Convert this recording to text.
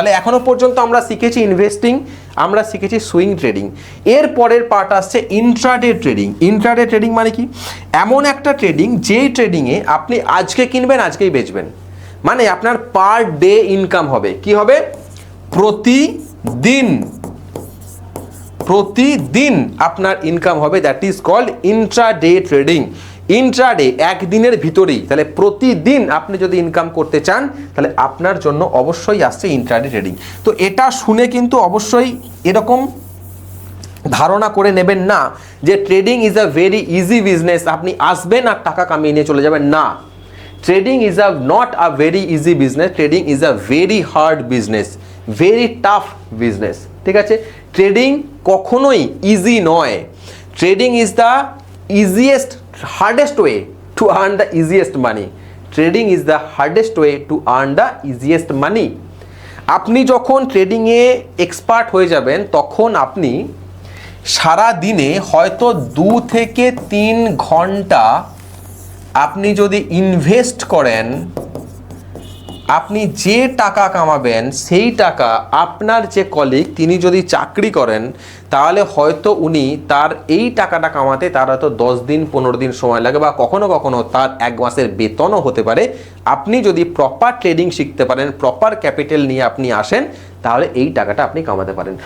তাহলে এখনো পর্যন্ত আমরা শিখেছি ইনভেস্টিং, আমরা শিখেছি সুইং ট্রেডিং। এর পরের পার্ট আসছে ইন্ট্রাডে ট্রেডিং। ইন্ট্রাডে ট্রেডিং মানে কি? এমন একটা ট্রেডিং যেই ট্রেডিংয়ে আপনি আজকে কিনবেন আজকেই বেচবেন, মানে আপনার পার ডে ইনকাম হবে। কি হবে? প্রতিদিন প্রতিদিন আপনার ইনকাম হবে, that is called intraday trading. Intraday একদিনের ভিতরেই, তাহলে প্রতিদিন আপনি যদি ইনকাম করতে চান তাহলে আপনার জন্য অবশ্যই আসছে ইন্ট্রাডে ট্রেডিং। তো এটা শুনে কিন্তু অবশ্যই এরকম ধারণা করে নেবেন না যে trading is a very easy business, আপনি আসবেন আর টাকা কামিয়ে নিয়ে চলে যাবেন। না, trading is a not a very easy business, trading is a very hard business, very tough business. ঠিক আছে, ট্রেডিং কখনোই ইজি নয়। Trading is the easiest hardest way to earn the easiest money. Trading is the hardest way to earn the easiest money. আপনি যখন ট্রেডিংয়ে expert হয়ে যাবেন তখন আপনি সারা দিনে হয়তো 2 থেকে 3 ঘন্টা আপনি যদি ইনভেস্ট করেন, আপনি যে টাকা কামাবেন সেই টাকা আপনার যে কলিগ তিনি যদি চাকরি করেন তাহলে হয়তো উনি তার এই টাকাটা কামাতে তার হয়তো 10 দিন 15 দিন সময় লাগে, বা কখনো কখনো তার 1 মাসের বেতনও হতে পারে। আপনি যদি প্রপার ট্রেডিং শিখতে পারেন, প্রপার ক্যাপিটাল নিয়ে আপনি আসেন, তাহলে এই টাকাটা আপনি কামাতে পারেন।